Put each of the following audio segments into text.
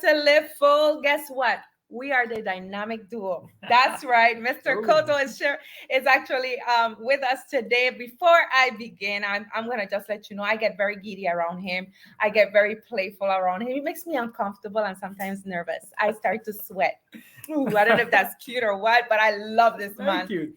to Live Full. Guess what? We are the dynamic duo. That's right. Mr. Cotto is actually with us today. Before I begin, I'm going to just let you know I get very giddy around him. I get very playful around him. He makes me uncomfortable and sometimes nervous. I start to sweat. Ooh, I don't know if that's cute or what, but I love this man. Thank you.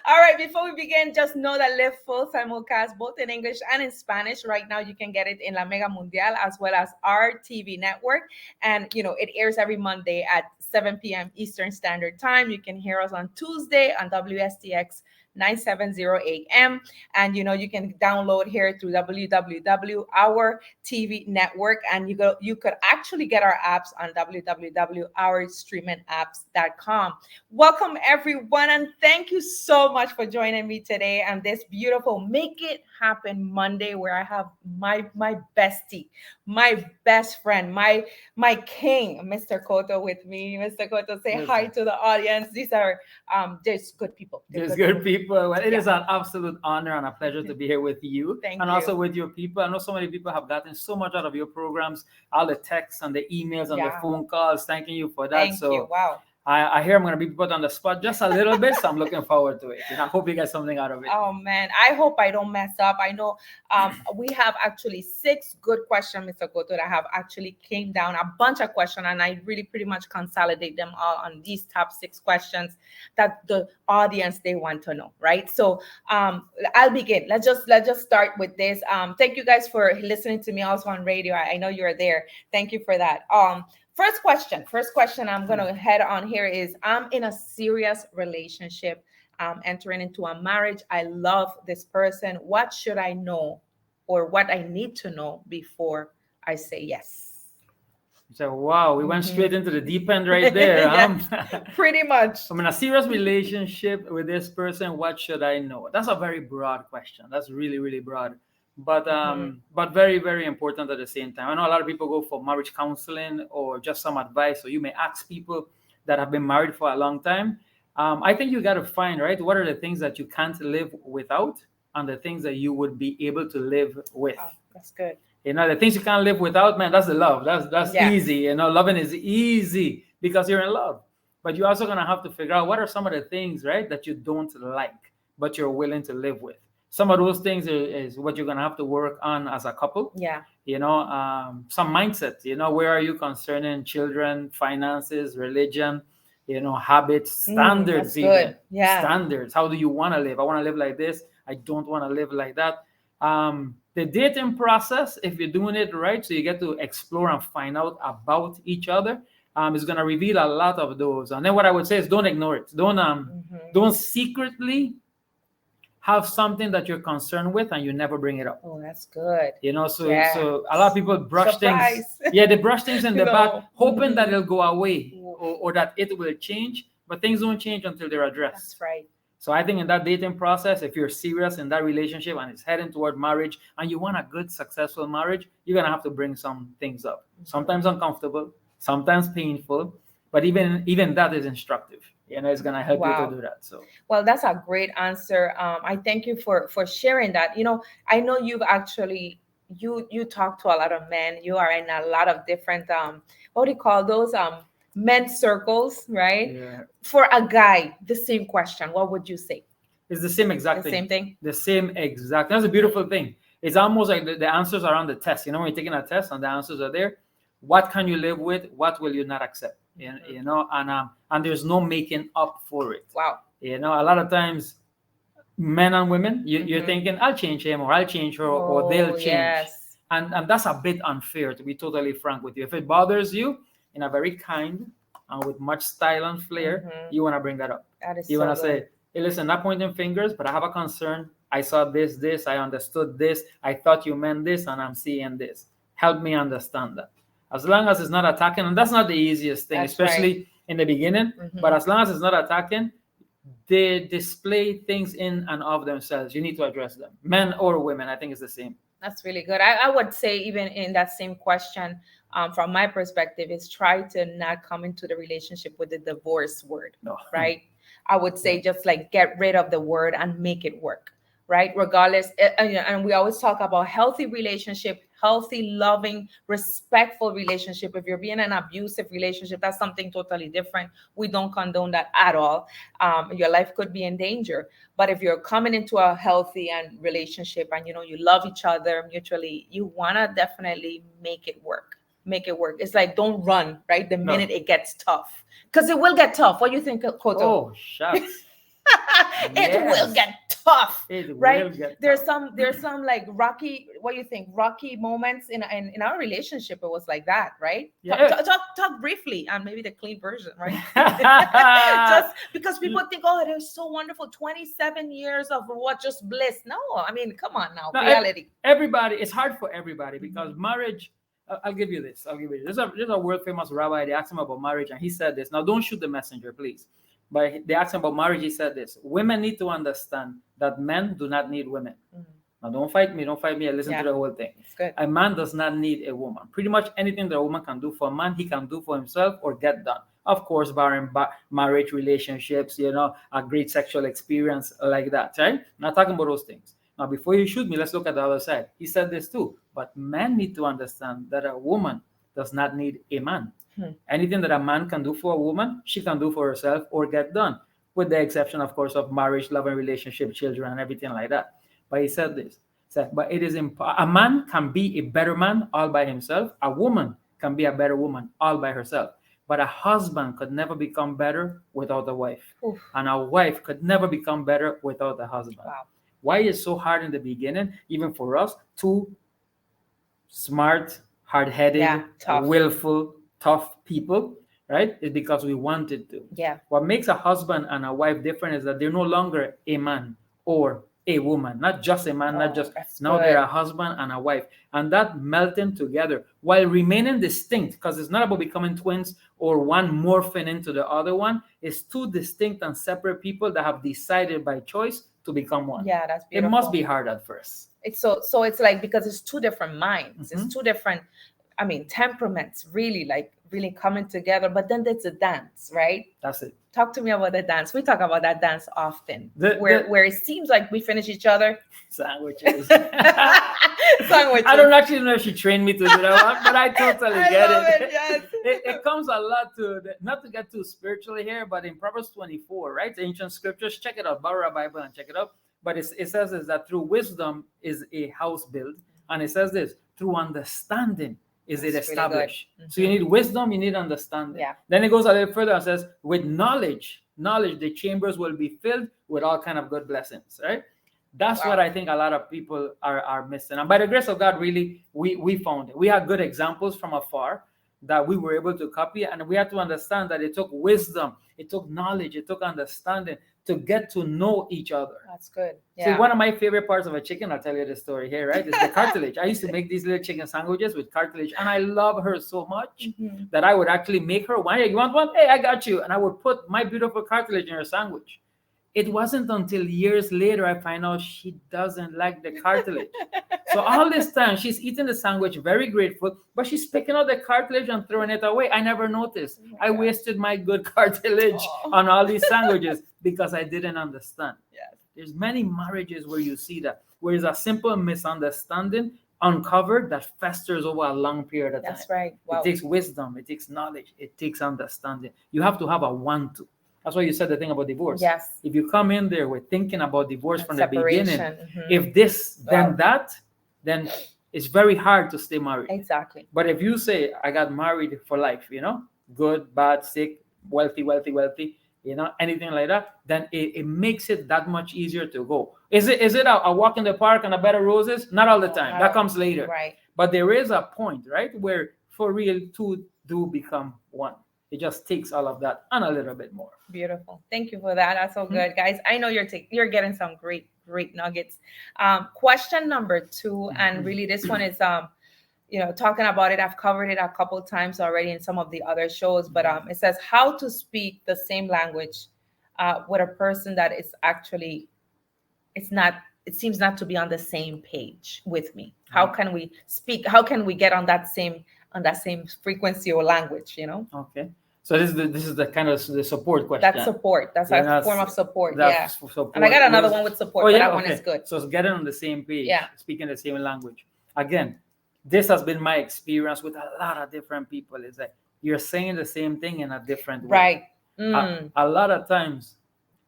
All right, before we begin, just know that Live Full simulcast both in English and in Spanish. Right now, you can get it in La Mega Mundial as well as our TV network. And, it airs every Monday at 7 p.m. Eastern Standard Time. You can hear us on Tuesday on WSTX 970 AM. And, you can download here through www our TV network. And you could actually get our apps on www.ourstreamingapps.com. Welcome, everyone. And thank you so much for joining me today on this beautiful Make It Happen Monday, where I have my bestie, my best friend, my king, Mr. Cotto, with me. Mr. Cotto, say hi to the audience. These are just good people. There's good people. Well, it is an absolute honor and a pleasure to be here with you. Thank and you. Also with your people. I know so many people have gotten so much out of your programs, all the texts and the emails and the phone calls. Thanking you for that. Thank you. Wow. I hear I'm going to be put on the spot just a little bit, so I'm looking forward to it. I hope you get something out of it. Oh, man. I hope I don't mess up. I know we have actually 6 good questions, Mr. Cotto, that have actually came down, a bunch of questions, and I really pretty much consolidate them all on these top 6 questions that the audience, they want to know, right? So I'll begin. Let's just start with this. Thank you guys for listening to me also on radio. I know you're there. Thank you for that. First question I'm going to head on here is, I'm in a serious relationship. I'm entering into a marriage. I love this person. What should I know or what I need to know before I say yes? So, wow, we went straight into the deep end right there. Yes, pretty much. I'm in a serious relationship with this person. What should I know? That's a very broad question. That's really, really broad. But very, very important at the same time. I know a lot of people go for marriage counseling or just some advice. So you may ask people that have been married for a long time. I think you got to find, right, what are the things that you can't live without and the things that you would be able to live with. Oh, that's good. The things you can't live without, man, that's the love. That's easy. Loving is easy because you're in love. But you're also going to have to figure out what are some of the things, right, that you don't like, but you're willing to live with. Some of those things is what you're going to have to work on as a couple. Yeah. Some mindset, where are you concerning children, finances, religion, habits, standards, even. Good. Yeah. Standards. How do you want to live? I want to live like this. I don't want to live like that. The dating process, if you're doing it right, so you get to explore and find out about each other, is going to reveal a lot of those. And then what I would say is don't ignore it. Don't secretly have something that you're concerned with and you never bring it up. Oh, that's good. So a lot of people brush things. Yeah, they brush things in the back, hoping that it'll go away or that it will change, but things don't change until they're addressed. That's right. So I think in that dating process, if you're serious in that relationship and it's heading toward marriage and you want a good, successful marriage, you're going to have to bring some things up. Sometimes uncomfortable, sometimes painful, but even that is instructive. It's going to help you to do that. So, well, that's a great answer. I thank you for sharing that. I know you've actually, you talk to a lot of men. You are in a lot of different, what do you call those? Men's circles, right? Yeah. For a guy, the same question, what would you say? It's the same exact thing. The same thing? The same exact. That's a beautiful thing. It's almost like the answers are on the test. When you're taking a test and the answers are there, what can you live with? What will you not accept? And there's no making up for it. Wow. A lot of times, men and women, you're thinking, I'll change him or I'll change her or they'll change. Yes. And that's a bit unfair, to be totally frank with you. If it bothers you in a very kind and with much style and flair, you want to bring that up. You want to say, hey, listen, not pointing fingers, but I have a concern. I saw this, I understood this. I thought you meant this and I'm seeing this. Help me understand that. As long as it's not attacking, and that's not the easiest thing, especially in the beginning, but as long as it's not attacking, they display things in and of themselves. You need to address them. Men or women, I think it's the same. That's really good. I would say even in that same question, from my perspective, is try to not come into the relationship with the divorce word, right? I would say just like get rid of the word and make it work, right? Regardless, and we always talk about healthy relationship, healthy, loving, respectful relationship. If you're being an abusive relationship, that's something totally different. We don't condone that at all. Your life could be in danger. But if you're coming into a healthy and relationship and you love each other mutually, you want to definitely make it work. It's like, don't run right the minute it gets tough, because it will get tough. What do you think, Cotto? Oh, shucks. It will get tough, right? Will get there's tough. some like rocky, what do you think, rocky moments in our relationship. It was like that, right? Yeah. Talk briefly, and maybe the clean version, right? Just because people think, oh, they're so wonderful, 27 years of what, just bliss. No, I mean, come on now. No, reality. Everybody, it's hard for everybody, because marriage, I'll give you this. There's a world famous rabbi. They asked him about marriage, and he said this. Now, don't shoot the messenger, please. But they asked him about marriage. He said this: women need to understand that men do not need women. Now, don't fight me. I listen to the whole thing. A man does not need a woman. Pretty much anything that a woman can do for a man, he can do for himself or get done. Of course, barring marriage, relationships, a great sexual experience like that, right? Not talking about those things. Now, before you shoot me, let's look at the other side. He said this too. But men need to understand that a woman does not need a man. Anything that a man can do for a woman, she can do for herself or get done, with the exception, of course, of marriage, love and relationship, children, and everything like that. But he said this. He said, but it is a man can be a better man all by himself. A woman can be a better woman all by herself. But a husband could never become better without a wife. Oof. And a wife could never become better without a husband. Wow. Why is it so hard in the beginning, even for us, two smart, hard-headed, willful, tough people, right? It's because we wanted to. Yeah. What makes a husband and a wife different is that they're no longer a man or a woman, not just a man, not just, now they're a husband and a wife. And that melting together while remaining distinct, because it's not about becoming twins or one morphing into the other one. It's two distinct and separate people that have decided by choice to become one. Yeah, that's beautiful. It must be hard at first. It's so it's like, because it's two different minds. It's two different, temperaments, really coming together. But then there's a dance, right? That's it. Talk to me about the dance. We talk about that dance often, where it seems like we finish each other. Sandwiches. Sandwiches. I don't actually know if she trained me to do that one, but I totally get it. Yes. It comes a lot to, not to get too spiritually here, but in Proverbs 24, right? The ancient scriptures, check it out, borrow a Bible and check it out. But it says is that through wisdom is a house built. And it says this, through understanding is it established. Really So you need wisdom, you need understanding. Yeah. Then it goes a little further and says, with knowledge, the chambers will be filled with all kind of good blessings, right? That's what I think a lot of people are missing. And by the grace of God, really, we found it. We had good examples from afar that we were able to copy. And we had to understand that it took wisdom, it took knowledge, it took understanding to get to know each other. That's good. Yeah. So one of my favorite parts of a chicken, I'll tell you the story here, right? Is the cartilage. I used to make these little chicken sandwiches with cartilage, and I love her so much that I would actually make her one. Hey, you want one? Hey, I got you. And I would put my beautiful cartilage in her sandwich. It wasn't until years later I find out she doesn't like the cartilage. So all this time she's eating the sandwich, very grateful, but she's picking out the cartilage and throwing it away. I never noticed. I wasted my good cartilage on all these sandwiches because I didn't understand. Yes. There's many marriages where you see that, where there's a simple misunderstanding uncovered that festers over a long period of time. That's right. Wow. It takes wisdom, it takes knowledge, it takes understanding. You have to have a want-to. That's why you said the thing about divorce. Yes. If you come in there with thinking about divorce from separation. The beginning, if this, then that, then it's very hard to stay married. Exactly. But if you say, I got married for life, good, bad, sick, wealthy, anything like that, then it makes it that much easier to go. Is it a walk in the park and a bed of roses? Not all the time. That comes later. Right. But there is a point, right, where for real two do become one. It just takes all of that and a little bit more. Beautiful. Thank you for that. That's so good, guys. I know you're getting some great nuggets. Question number 2, and really this one is talking about it. I've covered it a couple of times already in some of the other shows, but it says how to speak the same language with a person that is actually it seems not to be on the same page with me. How can we speak? How can we get on that same frequency or language? Okay. So this is the kind of the support question. That's support. That's a form of support. Yeah. Support. And I got another one with support, but that one is good. So it's getting on the same page. Yeah. Speaking the same language. Again, this has been my experience with a lot of different people. It's like you're saying the same thing in a different way. Right. A lot of times,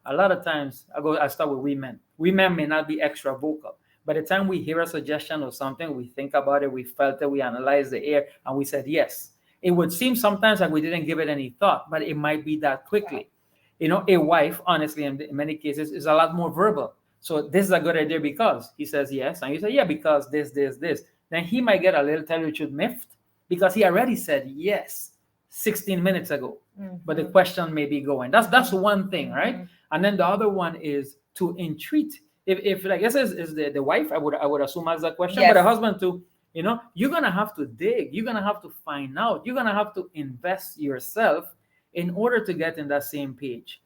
I start with we men. We men may not be extra vocal. By the time we hear a suggestion or something, we think about it, we felt it, we analyze the air, and we said yes. It would seem sometimes like we didn't give it any thought, but it might be that quickly. You know, a wife, honestly, in many cases, is a lot more verbal. So this is a good idea because he says yes, and you say, yeah, because this. Then he might get a little tell you the truth miffed because he already said yes 16 minutes ago. But the question may be going. That's one thing, right? And then the other one is to entreat. If like this is the wife, I would assume as a question, but the husband too. You know, you're gonna have to dig. You're gonna have to find out. You're gonna have to invest yourself in order to get in that same page.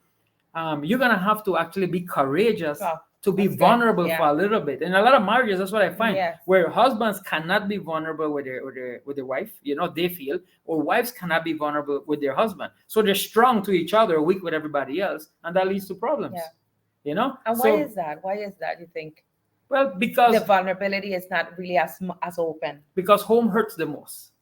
You're gonna have to actually be courageous to be vulnerable for a little bit. In a lot of marriages, that's what I find, where husbands cannot be vulnerable with their wife. You know, they feel, or wives cannot be vulnerable with their husband. So they're strong to each other, weak with everybody else, and that leads to problems. Yeah. You know. And why is that? Why is that? You think? Well, because the vulnerability is not really as open. Because home hurts the most.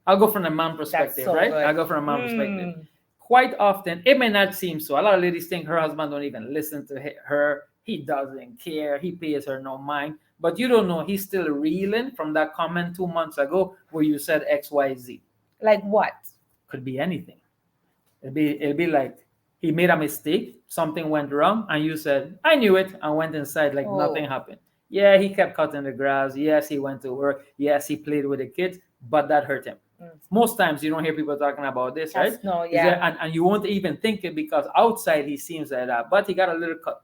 I'll go from a man perspective, right? Good. I'll go from a man perspective. Quite often, it may not seem so. A lot of ladies think her husband don't even listen to her. He doesn't care. He pays her no mind. But you don't know he's still reeling from that comment 2 months ago where you said X, Y, Z. Like what? Could be anything. It'll be like he made a mistake, something went wrong, and you said, I knew it, and went inside like nothing happened. Yeah, he kept cutting the grass. Yes, he went to work. Yes, he played with the kids, but that hurt him. Most times you don't hear people talking about this, right? No, yeah. And you won't even think it because outside he seems like that, but he got a little cut.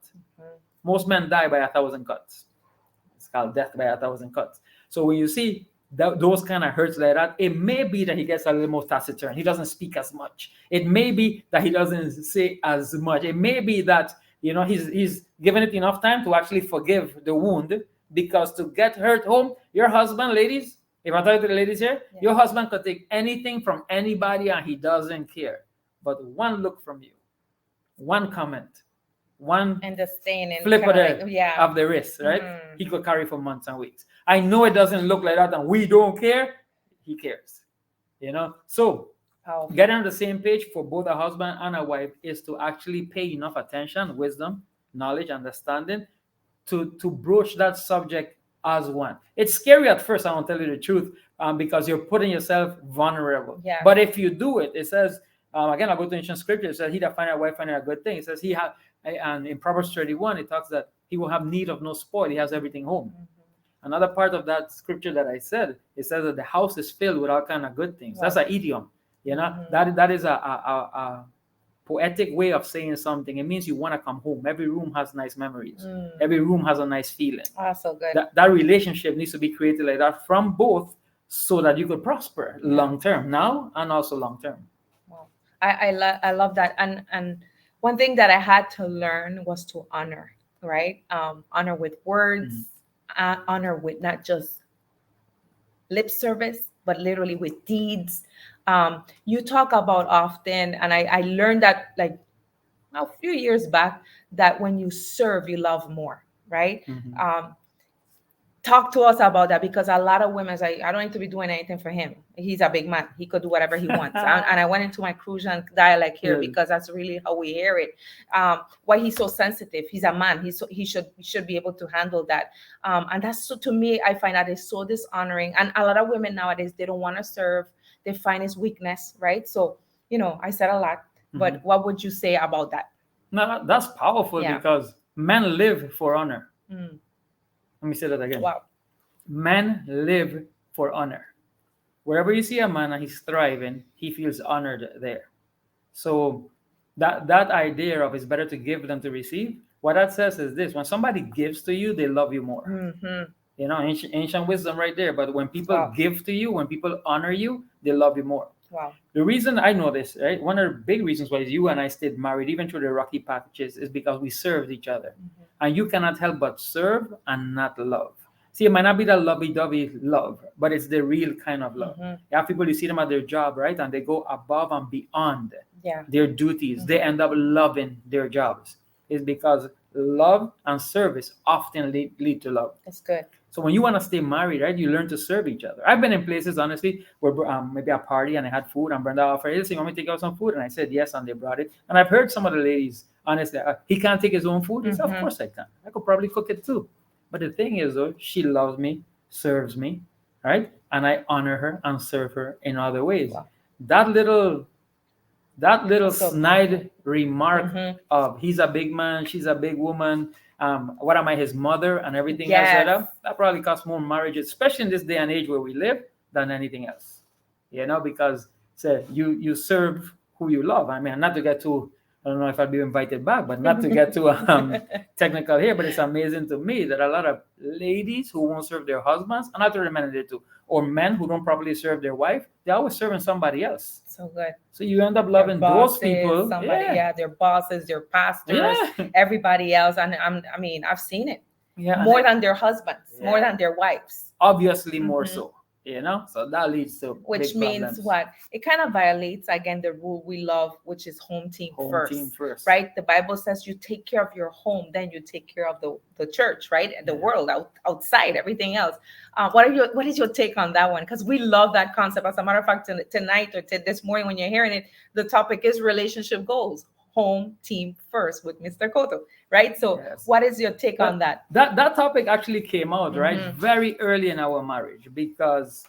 Most men die by 1,000 cuts. It's called death by 1,000 cuts. So when you see those kind of hurts like that, it may be that he gets a little more taciturn. He doesn't speak as much. It may be that he doesn't say as much. It may be that, you know, he's given it enough time to actually forgive the wound, because to get hurt home, your husband, ladies, if I'm talking to the ladies here, your husband could take anything from anybody and he doesn't care. But one look from you, one comment, one and the stain and flip of the wrist, right? He could carry for months and weeks. I know it doesn't look like that and we don't care. He cares, you know? So getting on the same page for both a husband and a wife is to actually pay enough attention, wisdom, knowledge, understanding to broach that subject as one. It's scary at first, I won't tell you the truth, because you're putting yourself vulnerable. Yeah. But if you do it, it says, again, I'll go to ancient scripture. It says, he that findeth a wife findeth a good thing. It says, and in Proverbs 31, it talks that he will have need of no spoil. He has everything home. Another part of that scripture that I said, it says that the house is filled with all kind of good things. Wow. That's an idiom. You know, that is a poetic way of saying something. It means you want to come home. Every room has nice memories. Every room has a nice feeling. So good. That relationship needs to be created like that from both, so that you could prosper long term now and also long term. Wow. I love that. And one thing that I had to learn was to honor, right? Honor with words, honor with not just lip service, but literally with deeds. You talk about often, and I learned that like a few years back, that when you serve, you love more, right? Talk to us about that, because a lot of women say, I don't need to be doing anything for him. He's a big man. He could do whatever he wants. And I went into my Crucian dialect here because that's really how we hear it. Why he's so sensitive. He's a man. He should be able to handle that. And that's, so to me, I find that is so dishonoring. And a lot of women nowadays, they don't want to serve. They find his weakness, right? So, you know, I said a lot, but what would you say about that? No, that's powerful because men live for honor. Let me say that again. Wow. Men live for honor. Wherever you see a man and he's thriving, he feels honored there. So that idea of it's better to give than to receive, what that says is this: when somebody gives to you, they love you more. You know, ancient wisdom right there. But when people give to you, when people honor you, they love you more. Wow. The reason I know this, right? One of the big reasons why you and I stayed married, even through the rocky patches, is because we served each other. And you cannot help but serve and not love. See, it might not be the lovey-dovey love, but it's the real kind of love. You have people, you see them at their job, right? And they go above and beyond their duties. They end up loving their jobs. It's because love and service often lead to love. That's good. So when you want to stay married, right, you learn to serve each other. I've been in places, honestly, where maybe a party and I had food and Brenda offered, hey, listen, you want me to take out some food? And I said yes, and they brought it. And I've heard some of the ladies, honestly, he can't take his own food. He said, of course I can. I could probably cook it too. But the thing is, though, she loves me, serves me, right? And I honor her and serve her in other ways. Wow. That little snide remark of he's a big man, she's a big woman, what am I, his mother, and everything else, that probably costs more marriages, especially in this day and age where we live, than anything else. Because you serve who you love. I mean, not to get too, I don't know if I'll be invited back, but not to get too technical here, but it's amazing to me that a lot of ladies who won't serve their husbands, and not to remind it too, or men who don't properly serve their wife, they're always serving somebody else. So good. So you end up loving bosses, those people. Their bosses, their pastors, everybody else. And I've seen it. Yeah. More than their husbands, more than their wives. Obviously, more so. So that leads to which means problems. What it kind of violates again the rule we love, which is home team first, right? The Bible says you take care of your home, then you take care of the church, right? The world outside, everything else. What is your take on that one? Because we love that concept. As a matter of fact, tonight or this morning when you're hearing it, the topic is relationship goals. Home team first with Mr. Cotto, right? So what is your take on that? That topic actually came out, right, very early in our marriage, because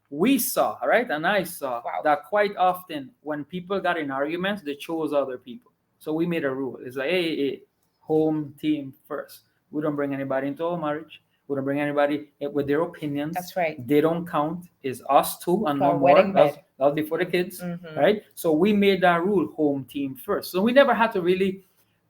we saw, right, and I saw that quite often when people got in arguments, they chose other people. So we made a rule. It's like, hey, home team first. We don't bring anybody into our marriage. We don't bring anybody with their opinions. That's right. They don't count. It's us two and no more. That's before the kids, right? So we made that rule, home team first. So we never had to really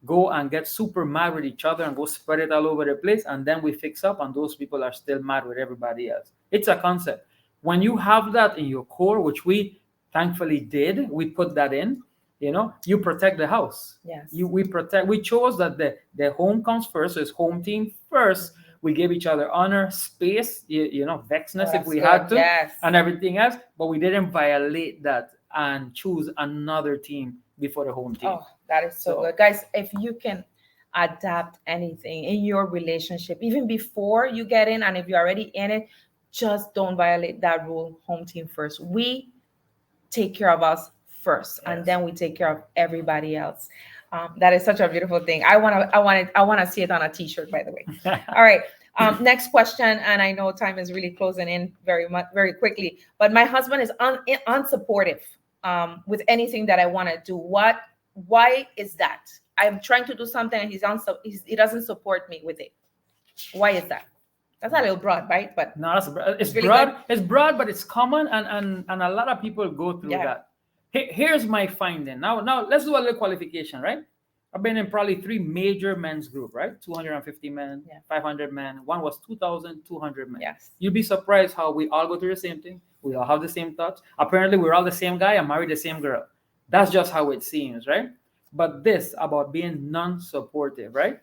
go and get super mad with each other and go spread it all over the place, and then we fix up and those people are still mad with everybody else. It's a concept. When you have that in your core, which we thankfully did, we put that in, you protect the house. Yes. We chose that the home comes first, so it's home team first. We gave each other honor, space, vexness if we had to, and everything else. But we didn't violate that and choose another team before the home team. Oh, that is so good. Guys, if you can adapt anything in your relationship, even before you get in, and if you're already in it, just don't violate that rule, home team first. We take care of us first, and then we take care of everybody else. That is such a beautiful thing. I want to see it on a t-shirt, by the way. All right. Next question. And I know time is really closing in very quickly, but my husband is unsupportive with anything that I want to do. Why is that? I'm trying to do something and he doesn't support me with it. Why is that? That's a little broad, right? But no, it's really broad. Good. It's broad, but it's common, and a lot of people go through that. Here's my finding. Now let's do a little qualification, right? I've been in probably 3 major men's group, right? 250 men, 500 men. One was 2,200 men. Yes. You'd be surprised how we all go through the same thing. We all have the same thoughts. Apparently, we're all the same guy and married the same girl. That's just how it seems, right? But this about being non-supportive, right?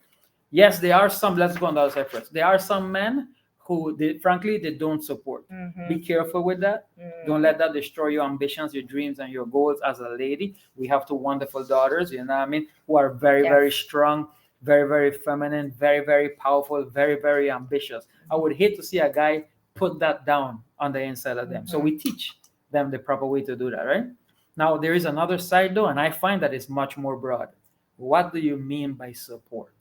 Yes, there are some, let's go on the other side first. There are some men who, frankly, they don't support. Be careful with that. Don't let that destroy your ambitions, your dreams, and your goals as a lady. We have 2 wonderful daughters, who are very, very strong, very, very feminine, very, very powerful, very, very ambitious. I would hate to see a guy put that down on the inside of them. So we teach them the proper way to do that, right? Now, there is another side, though, and I find that it's much more broad. What do you mean by support?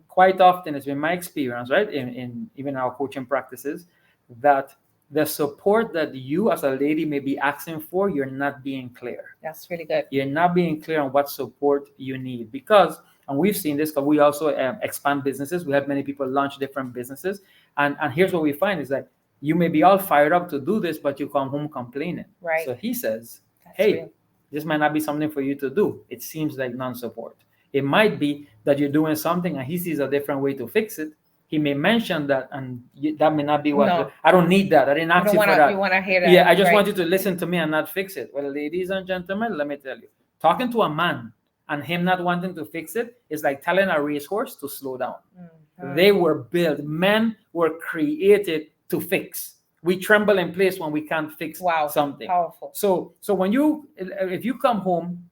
Quite often, it's been my experience, right, in even our coaching practices, that the support that you as a lady may be asking for, you're not being clear. That's really good. You're not being clear on what support you need, because, and we've seen this, because we also expand businesses. We have many people launch different businesses. And here's what we find is that you may be all fired up to do this, but you come home complaining. Right. So he says, hey, this might not be something for you to do. It seems like non-support. It might be that you're doing something and he sees a different way to fix it. He may mention that, and that may not be what. No. I don't need that. I didn't ask you for that. You want to hear that? Yeah, I just want you to listen to me and not fix it. Well, ladies and gentlemen, let me tell you, talking to a man and him not wanting to fix it is like telling a racehorse to slow down. They were built. Men were created to fix. We tremble in place when we can't fix something. Powerful. So when if you come home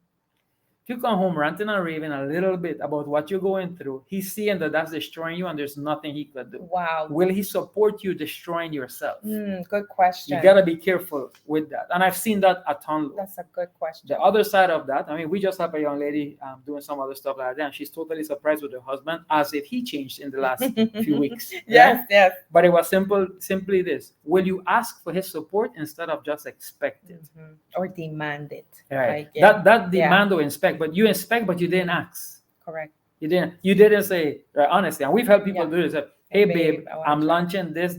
If you come home ranting and raving a little bit about what you're going through, he's seeing that that's destroying you and there's nothing he could do. Wow. Will he support you destroying yourself? Good question. You got to be careful with that. And I've seen that a ton. That's a good question. The other side of that, I mean, we just have a young lady doing some other stuff like that, and she's totally surprised with her husband as if he changed in the last few weeks. Yes, yes. But it was simply this. Will you ask for his support instead of just expect it? Or demand it. Right. That demand or inspect, but you inspect, but you didn't ask. Correct. You didn't say, right, honestly, and we've helped people do this. Hey, babe, I'm launching this.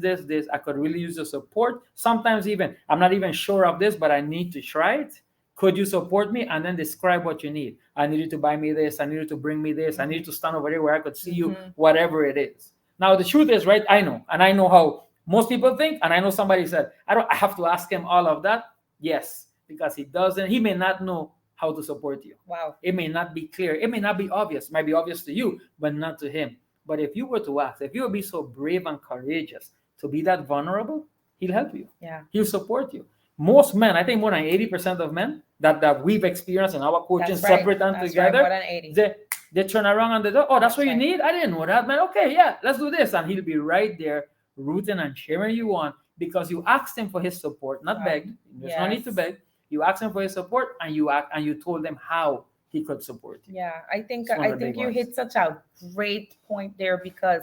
I could really use your support. Sometimes even, I'm not even sure of this, but I need to try it. Could you support me? And then describe what you need. I need you to buy me this. I need you to bring me this. I need you to stand over there where I could see you, whatever it is. Now, the truth is, right, I know. And I know how most people think. And I know somebody said, I have to ask him all of that. Yes, because he may not know how to support you. Wow. It may not be clear. It may not be obvious. It might be obvious to you, but not to him. But if you were to ask, if you would be so brave and courageous to be that vulnerable, he'll help you. Yeah. He'll support you. Most men, I think more than 80% of men that we've experienced in our coaching, separate and together, right, they turn around and they go, oh, that's what you need? I didn't know that, man. Okay, yeah, let's do this. And he'll be right there rooting and cheering you on because you asked him for his support, not begged. There's no need to beg. You asked him for his support and you told him how he could support you. Yeah, I think you hit such a great point there because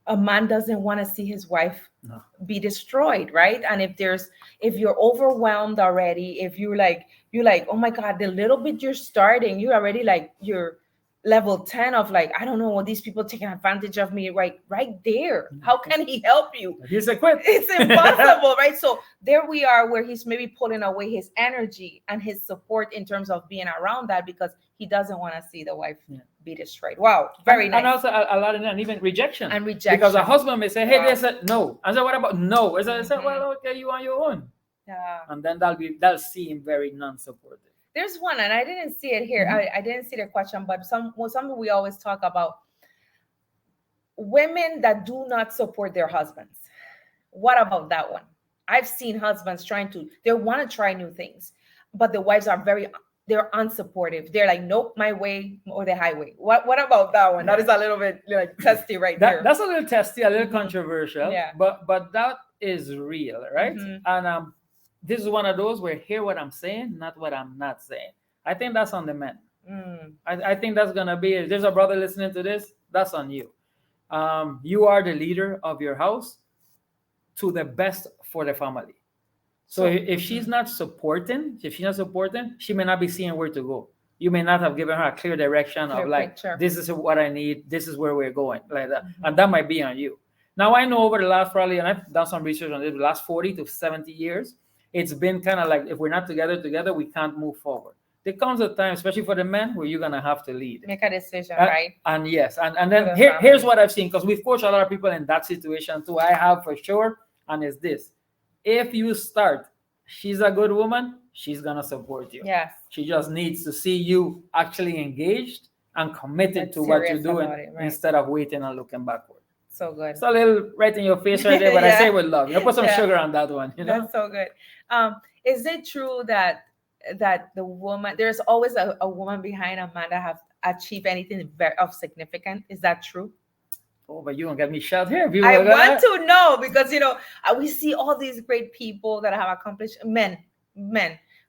a man doesn't want to see his wife be destroyed, right? And if you're overwhelmed already, if you're like, oh my God, the little bit you're starting, you're already like you're level 10 of like, I don't know, these people taking advantage of me right there. How can he help you? He's a quit. It's impossible, right? So there we are where he's maybe pulling away his energy and his support in terms of being around that because he doesn't want to see the wife be destroyed. Wow, very nice. And also a lot of and even rejection. And rejection. Because a husband may say, hey, they said no. I said, what about no? I said, well, okay, you on your own. Yeah. And then that'll seem very non-supportive. There's one, and I didn't see it here. I didn't see the question, but something we always talk about. Women that do not support their husbands. What about that one? I've seen husbands they want to try new things, but the wives are they're unsupportive. They're like, nope, my way or the highway. What about that one? That is a little bit like testy right there. That's a little testy, a little controversial. Yeah. But that is real, right? And this is one of those where hear what I'm saying, not what I'm not saying. I think that's on the men. I think that's gonna be it. There's a brother listening to this, that's on you. You are the leader of your house to the best for the family. So if she's not supporting, she may not be seeing where to go. You may not have given her a clear direction of like, this is what I need, this is where we're going, like that. And that might be on you. Now I know over the last and I've done some research on this, the last 40 to 70 years, it's been kind of like, if we're not together, we can't move forward. There comes a time, especially for the men, where you're going to have to lead. Make a decision, right? And yes. And then here's what I've seen, because we've coached a lot of people in that situation too. I have for sure. And it's this. If you start, she's a good woman, she's going to support you. Yes. She just needs to see you actually engaged and committed to what you're doing instead of waiting and looking backward. So good. It's a little right in your face right there, but I say with love. Put some sugar on that one. That's so good. Is it true that the woman, there's always a woman behind a man that have achieved anything of significance? Is that true? Oh, but you don't get me shot here. I want to know because we see all these great people that have accomplished men,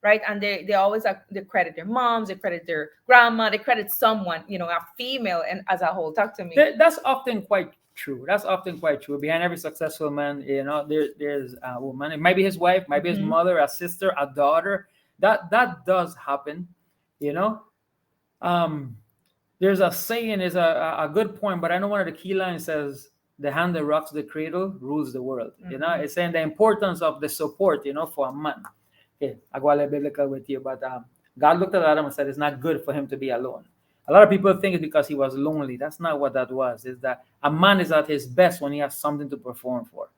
right? And they always they credit their moms, they credit their grandma, they credit someone, a female, and as a whole. Talk to me. That's often quite true. Behind every successful man, there's a woman. It might be his wife, might be his mother, a sister, a daughter. That does happen. There's a saying, is a good point, but I know one of the key lines says, the hand that rocks the cradle rules the world. It's saying the importance of the support, for a man. Okay, I go a little biblical with you, but God looked at Adam and said, it's not good for him to be alone. A lot of people think it's because he was lonely. That's not what that was. It's that a man is at his best when he has something to perform for,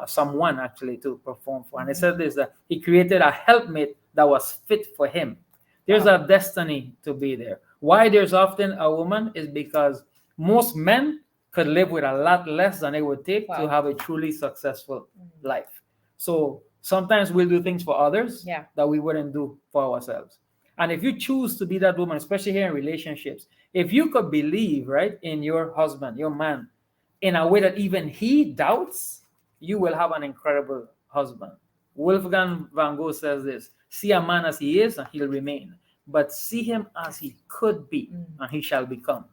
someone actually to perform for. And it said this, that he created a helpmate that was fit for him. There's a destiny to be there. Why there's often a woman is because most men could live with a lot less than it would take to have a truly successful life. So sometimes we'll do things for others that we wouldn't do for ourselves. And if you choose to be that woman, especially here in relationships, if you could believe, right, in your husband, your man, in a way that even he doubts, you will have an incredible husband. Wolfgang van Gogh says this: see a man as he is, and he'll remain. But see him as he could be, and he shall become.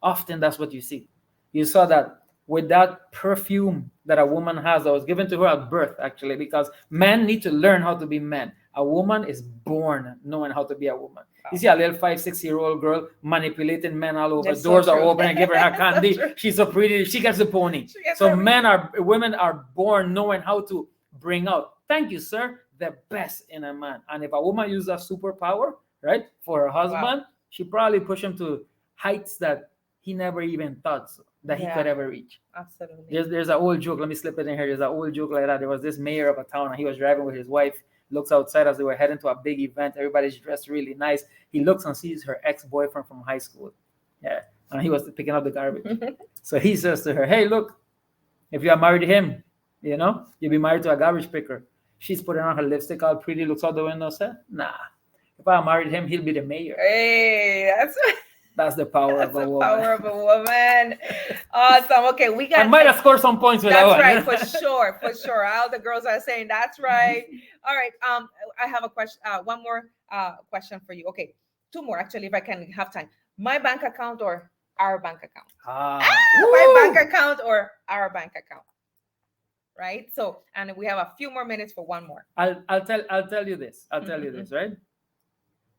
Often that's what you see. You saw that with that perfume that a woman has that was given to her at birth, actually, because men need to learn how to be men. A woman is born knowing how to be a woman. Wow. You see a little 5-6-year-old girl manipulating men all over. That's doors are open and giving her candy. She's so pretty. She gets the pony. Women are born knowing how to bring out, thank you, sir, the best in a man. And if a woman uses a superpower, right, for her husband, she probably push him to heights that he never even thought that he could ever reach. Absolutely. There's an old joke. Let me slip it in here. There's an old joke like that. There was this mayor of a town, and he was driving with his wife. Looks outside as they were heading to a big event. Everybody's dressed really nice. He looks and sees her ex-boyfriend from high school. Yeah, and he was picking up the garbage. So he says to her, "Hey, look, if you are married to him, you'll be married to a garbage picker." She's putting on her lipstick all pretty, looks out the window, said, "Nah, if I married him, he'll be the mayor." Hey, that's the power of a woman. Power of a woman. Awesome. Okay, we got. I might have scored some points with that one. That's right, for sure. All the girls are saying that's right. All right. I have a question. One more question for you. Okay, two more actually, if I can have time. My bank account or our bank account? My bank account or our bank account? Right. So, and we have a few more minutes for one more. I'll tell you this. Right?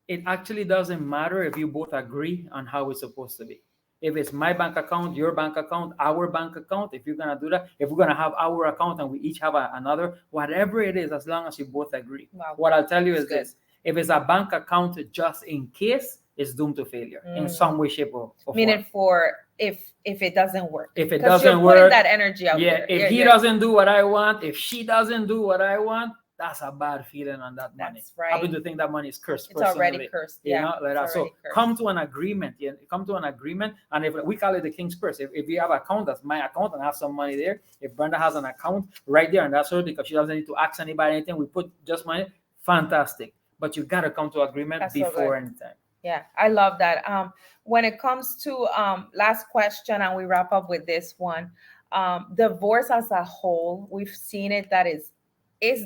It actually doesn't matter if you both agree on how it's supposed to be. If it's my bank account, your bank account, our bank account, if you're gonna do that, if we're gonna have our account and we each have another, whatever it is, as long as you both agree. Wow. What I'll tell you is this: if it's a bank account just in case, it's doomed to failure in some way, shape, or form. Meaning for if it doesn't work. If it doesn't work, that energy out there. If he doesn't do what I want, if she doesn't do what I want, that's a bad feeling on that money. That's right. I happen to think that money is cursed. It's already cursed. So come to an agreement. Come to an agreement. And if we call it the king's purse, if you have an account, that's my account, and I have some money there. If Brenda has an account right there, and that's her because she doesn't need to ask anybody anything, we put just money. Fantastic. But you gotta come to agreement before any time. Yeah, I love that. When it comes to last question, and we wrap up with this one, divorce as a whole, we've seen it that is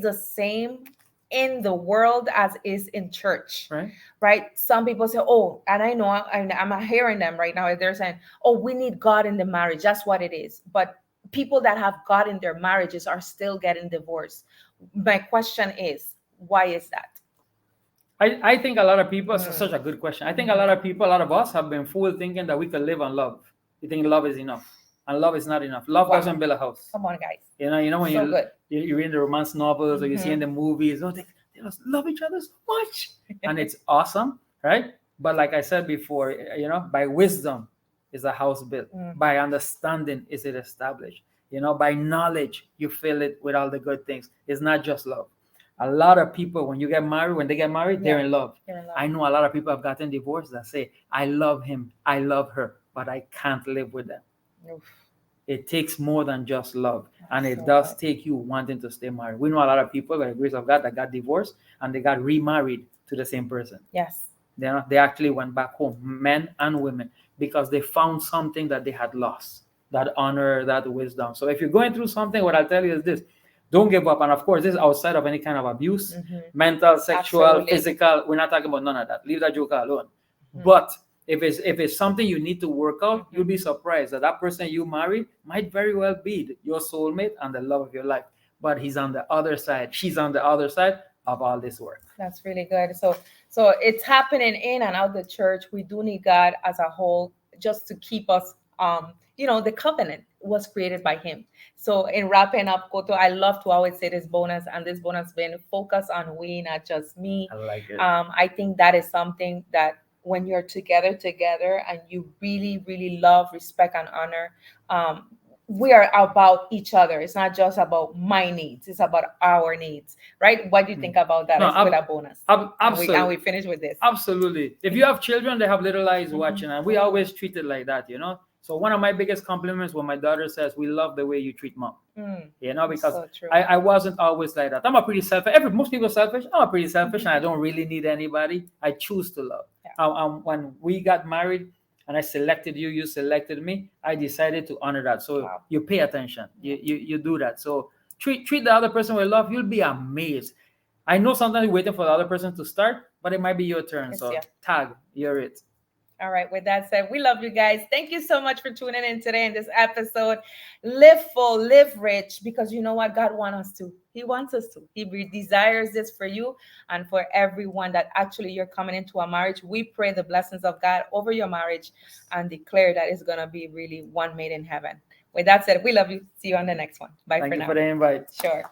the same in the world as is in church, right? Some people say, oh, and I know I'm hearing them right now. They're saying, oh, we need God in the marriage. That's what it is. But people that have God in their marriages are still getting divorced. My question is, why is that? I think a lot of people, it's such a good question. I think a lot of us have been fooled thinking that we can live on love. You think love is enough. And love is not enough. Love doesn't build a house. Come on, guys. You know when you read the romance novels or you see in the movies, they just love each other so much. And it's awesome, right? But like I said before, by wisdom is a house built. By understanding is it established. By knowledge, you fill it with all the good things. It's not just love. A lot of people, when they get married, they're in love. I know a lot of people have gotten divorced that say, I love him, I love her, but I can't live with them. Oof. It takes more than just love. And it does take you wanting to stay married. We know a lot of people, by the grace of God, that got divorced and they got remarried to the same person. Yes. They actually went back home, men and women, because they found something that they had lost, that honor, that wisdom. So if you're going through something, what I'll tell you is this: don't give up. And of course, this is outside of any kind of abuse, mental, sexual, physical. We're not talking about none of that. Leave that joke alone. But if it's something you need to work out, you'll be surprised that person you marry might very well be your soulmate and the love of your life. But he's on the other side. She's on the other side of all this work. That's really good. So it's happening in and out the church. We do need God as a whole just to keep us, the covenant was created by him. So in wrapping up, Cotto, I love to always say this bonus, and this bonus been focus on we, not just me. I like it. I think that is something that when you're together and you really, really love, respect, and honor, we are about each other. It's not just about my needs. It's about our needs, right? What do you think about that? With a bonus. Absolutely. And we finish with this. Absolutely. If you have children, they have little eyes watching, and we always treat it like that, So one of my biggest compliments when my daughter says, "We love the way you treat mom." Because so true. I wasn't always like that. I'm a pretty selfish. Most people are selfish. I'm a pretty selfish, and I don't really need anybody. I choose to love. When we got married, and I selected you, you selected me, I decided to honor that. So you pay attention. You do that. So treat the other person with love. You'll be amazed. I know sometimes you're waiting for the other person to start, but it might be your turn. So tag, you're it. All right. With that said, we love you guys. Thank you so much for tuning in today in this episode. Live full, live rich, because you know what? God wants us to. He wants us to. He desires this for you and for everyone that actually you're coming into a marriage. We pray the blessings of God over your marriage and declare that it's going to be really one made in heaven. With that said, we love you. See you on the next one. Bye for now. Thank you for the invite. Sure.